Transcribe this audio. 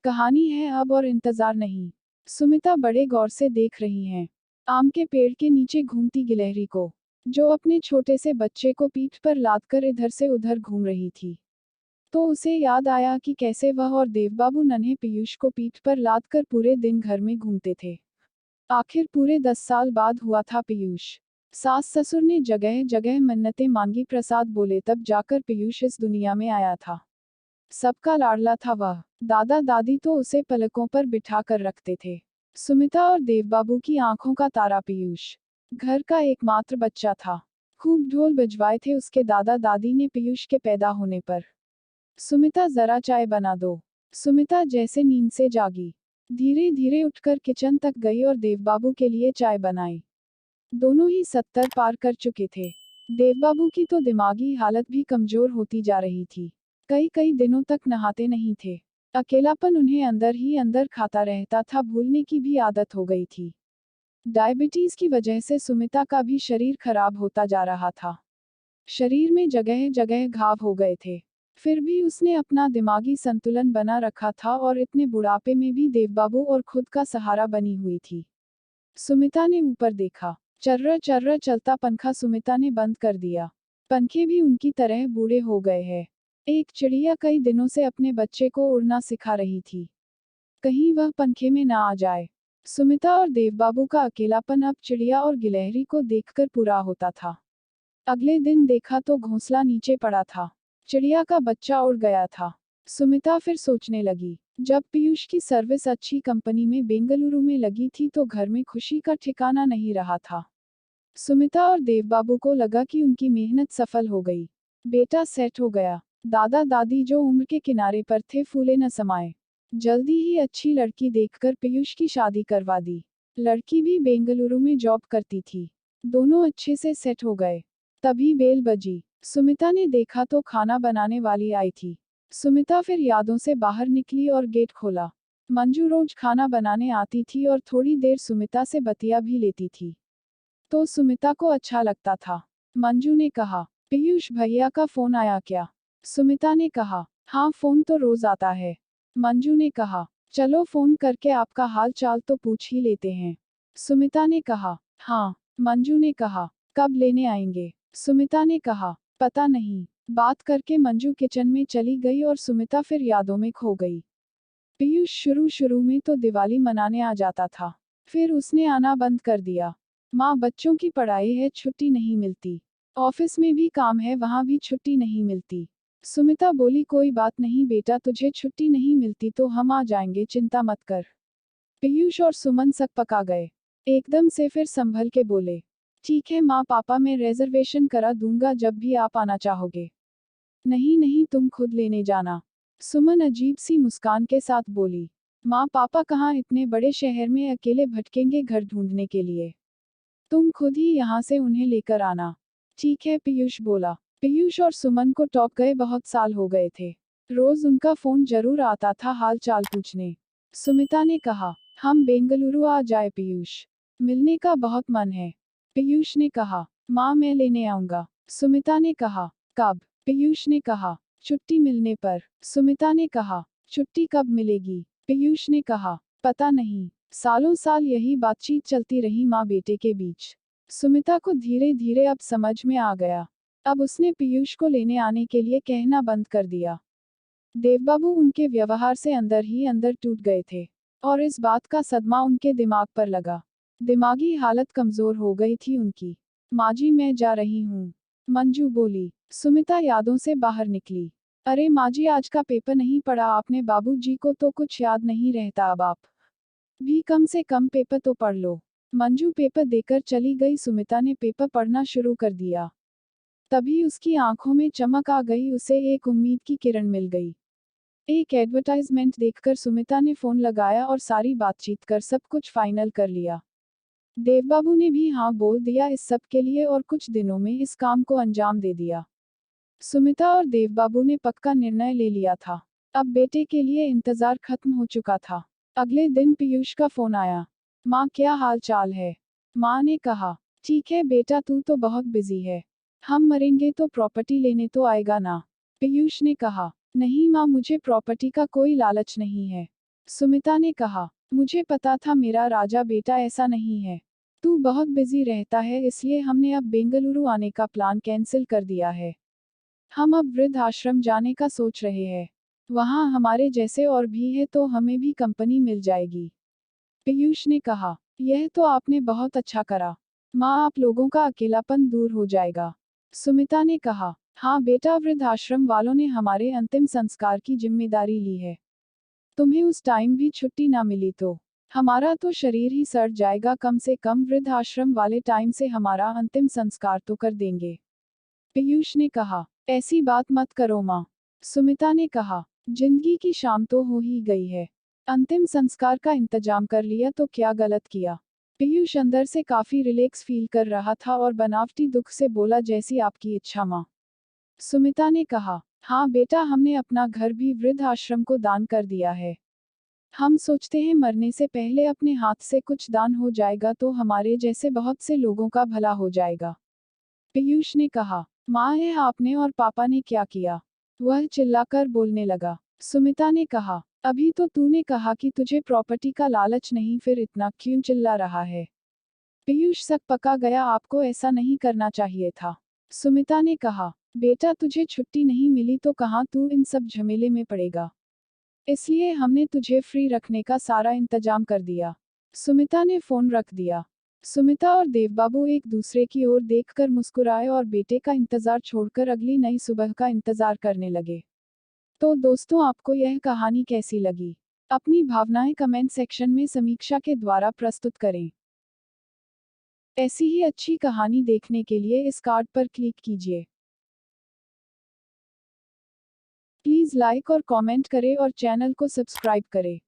कहानी है अब और इंतजार नहीं। सुमिता बड़े गौर से देख रही हैं आम के पेड़ के नीचे घूमती गिलहरी को, जो अपने छोटे से बच्चे को पीठ पर लादकर इधर से उधर घूम रही थी। तो उसे याद आया कि कैसे वह और देवबाबू नन्हे पीयूष को पीठ पर लादकर पूरे दिन घर में घूमते थे। आखिर पूरे 10 साल बाद हुआ था पीयूष। सास ससुर ने जगह जगह मन्नतें मांगी, प्रसाद बोले, तब जाकर पीयूष इस दुनिया में आया था। सबका लाडला था वह। दादा दादी तो उसे पलकों पर बिठा कर रखते थे। सुमिता और देवबाबू की आंखों का तारा पीयूष घर का एकमात्र बच्चा था। खूब ढोल बजवाए थे उसके दादा दादी ने पीयूष के पैदा होने पर। सुमिता, जरा चाय बना दो। सुमिता जैसे नींद से जागी, धीरे धीरे उठकर किचन तक गई और देवबाबू के लिए चाय बनाई। दोनों ही 70 पार कर चुके थे। देवबाबू की तो दिमागी हालत भी कमजोर होती जा रही थी। कई कई दिनों तक नहाते नहीं थे। अकेलापन उन्हें अंदर ही अंदर खाता रहता था, भूलने की भी आदत हो गई थी। डायबिटीज की वजह से सुमिता का भी शरीर खराब होता जा रहा था। शरीर में जगह जगह घाव हो गए थे। फिर भी उसने अपना दिमागी संतुलन बना रखा था और इतने बुढ़ापे में भी देवबाबू और खुद का सहारा बनी हुई थी। सुमिता ने ऊपर देखा। चर्रा चर्रा चलता पंखा सुमिता ने बंद कर दिया। पंखे भी उनकी तरह बूढ़े हो गए हैं। एक चिड़िया कई दिनों से अपने बच्चे को उड़ना सिखा रही थी। कहीं वह पंखे में ना आ जाए। सुमिता और देवबाबू का अकेलापन अब चिड़िया और गिलहरी को देखकर पूरा होता था। अगले दिन देखा तो घोंसला नीचे पड़ा था। चिड़िया का बच्चा उड़ गया था। सुमिता फिर सोचने लगी, जब पीयूष की सर्विस अच्छी कंपनी में बेंगलुरु में लगी थी तो घर में खुशी का ठिकाना नहीं रहा था। सुमिता और देवबाबू को लगा कि उनकी मेहनत सफल हो गई। बेटा सेट हो गया। दादा दादी जो उम्र के किनारे पर थे फूले न समाये। जल्दी ही अच्छी लड़की देखकर पीयूष की शादी करवा दी। लड़की भी बेंगलुरु में जॉब करती थी। दोनों अच्छे से सेट हो गए। तभी बेल बजी। सुमिता ने देखा तो खाना बनाने वाली आई थी। सुमिता फिर यादों से बाहर निकली और गेट खोला। मंजू रोज खाना बनाने आती थी और थोड़ी देर सुमिता से बतिया भी लेती थी। तो सुमिता को अच्छा लगता था। मंजू ने कहा, पीयूष भैया का फोन आया क्या? सुमिता ने कहा, हाँ फोन तो रोज आता है। मंजू ने कहा, चलो फोन करके आपका हाल चाल तो पूछ ही लेते हैं। सुमिता ने कहा, हाँ। मंजू ने कहा, कब लेने आएंगे? सुमिता ने कहा, पता नहीं। बात करके मंजू किचन में चली गई और सुमिता फिर यादों में खो गई। पीयूष शुरू शुरू में तो दिवाली मनाने आ जाता था। फिर उसने आना बंद कर दिया। माँ, बच्चों की पढ़ाई है, छुट्टी नहीं मिलती। ऑफिस में भी काम है, वहाँ भी छुट्टी नहीं मिलती। सुमिता बोली, कोई बात नहीं बेटा, तुझे छुट्टी नहीं मिलती तो हम आ जाएंगे, चिंता मत कर। पीयूष और सुमन सकपका गए। एकदम से फिर संभल के बोले, ठीक है माँ पापा, मैं रिजर्वेशन करा दूंगा जब भी आप आना चाहोगे। नहीं नहीं, तुम खुद लेने जाना। सुमन अजीब सी मुस्कान के साथ बोली, माँ पापा कहाँ इतने बड़े शहर में अकेले भटकेंगे घर ढूंढने के लिए। तुम खुद ही यहाँ से उन्हें लेकर आना। ठीक है, पीयूष बोला। पीयूष और सुमन को टॉप गए बहुत साल हो गए थे। रोज उनका फोन जरूर आता था हाल चाल पूछने। सुमिता ने कहा, हम बेंगलुरु आ जाए पीयूष, मिलने का बहुत मन है। पीयूष ने कहा, माँ मैं लेने आऊंगा। सुमिता ने कहा, कब? पीयूष ने कहा, छुट्टी मिलने पर। सुमिता ने कहा, छुट्टी कब मिलेगी? पीयूष ने कहा, पता नहीं। सालों साल यही बातचीत चलती रही माँ बेटे के बीच। सुमिता को धीरे धीरे अब समझ में आ गया। अब उसने पीयूष को लेने आने के लिए कहना बंद कर दिया। देवबाबू उनके व्यवहार से अंदर ही अंदर टूट गए थे और इस बात का सदमा उनके दिमाग पर लगा। दिमागी हालत कमजोर हो गई थी उनकी। माँ जी मैं जा रही हूँ, मंजू बोली। सुमिता यादों से बाहर निकली। अरे माँ जी, आज का पेपर नहीं पढ़ा आपने? बाबूजी को तो कुछ याद नहीं रहता, अब आप भी कम से कम पेपर तो पढ़ लो। मंजू पेपर देकर चली गई। सुमिता ने पेपर पढ़ना शुरू कर दिया। तभी उसकी आंखों में चमक आ गई, उसे एक उम्मीद की किरण मिल गई। एक एडवर्टाइजमेंट देखकर सुमिता ने फोन लगाया और सारी बातचीत कर सब कुछ फाइनल कर लिया। देवबाबू ने भी हाँ बोल दिया इस सब के लिए और कुछ दिनों में इस काम को अंजाम दे दिया। सुमिता और देवबाबू ने पक्का निर्णय ले लिया था। अब बेटे के लिए इंतजार खत्म हो चुका था। अगले दिन पीयूष का फोन आया। माँ क्या हाल चाल है? माँ ने कहा, ठीक है बेटा, तू तो बहुत बिजी है। हम मरेंगे तो प्रॉपर्टी लेने तो आएगा ना? पीयूष ने कहा, नहीं माँ, मुझे प्रॉपर्टी का कोई लालच नहीं है। सुमिता ने कहा, मुझे पता था मेरा राजा बेटा ऐसा नहीं है। तू बहुत बिजी रहता है, इसलिए हमने अब बेंगलुरु आने का प्लान कैंसिल कर दिया है। हम अब वृद्ध आश्रम जाने का सोच रहे हैं। वहाँ हमारे जैसे और भी है तो हमें भी कंपनी मिल जाएगी। पीयूष ने कहा, यह तो आपने बहुत अच्छा करा। माँ, आप लोगों का अकेलापन दूर हो जाएगा। सुमिता ने कहा, हाँ बेटा, वृद्ध आश्रम वालों ने हमारे अंतिम संस्कार की जिम्मेदारी ली है। तुम्हें उस टाइम भी छुट्टी ना मिली तो हमारा तो शरीर ही सड़ जाएगा। कम से कम वृद्ध आश्रम वाले टाइम से हमारा अंतिम संस्कार तो कर देंगे। पीयूष ने कहा, ऐसी बात मत करो माँ। सुमिता ने कहा, जिंदगी की शाम तो हो ही गई है। अंतिम संस्कार का इंतजाम कर लिया तो क्या गलत किया। पीयूष अंदर से काफी रिलैक्स फील कर रहा था और बनावटी दुख से बोला, जैसी आपकी इच्छा माँ। सुमिता ने कहा, हाँ बेटा, हमने अपना घर भी वृद्ध आश्रम को दान कर दिया है। हम सोचते हैं मरने से पहले अपने हाथ से कुछ दान हो जाएगा तो हमारे जैसे बहुत से लोगों का भला हो जाएगा। पीयूष ने कहा, माँ, यह आपने और पापा ने क्या किया? वह चिल्लाकर बोलने लगा। सुमिता ने कहा, अभी तो तूने कहा कि तुझे प्रॉपर्टी का लालच नहीं, फिर इतना क्यों चिल्ला रहा है? पीयूष सक पका गया, आपको ऐसा नहीं करना चाहिए था। सुमिता ने कहा, बेटा, तुझे छुट्टी नहीं मिली तो कहाँ तू इन सब झमेले में पड़ेगा। इसलिए हमने तुझे फ्री रखने का सारा इंतजाम कर दिया। सुमिता ने फोन रख दिया। सुमिता और देवबाबू एक दूसरे की ओर देखकर मुस्कुराए और बेटे का इंतजार छोड़कर अगली नई सुबह का इंतजार करने लगे। तो दोस्तों, आपको यह कहानी कैसी लगी? अपनी भावनाएं कमेंट सेक्शन में समीक्षा के द्वारा प्रस्तुत करें। ऐसी ही अच्छी कहानी देखने के लिए इस कार्ड पर क्लिक कीजिए। प्लीज लाइक और कमेंट करें और चैनल को सब्सक्राइब करें।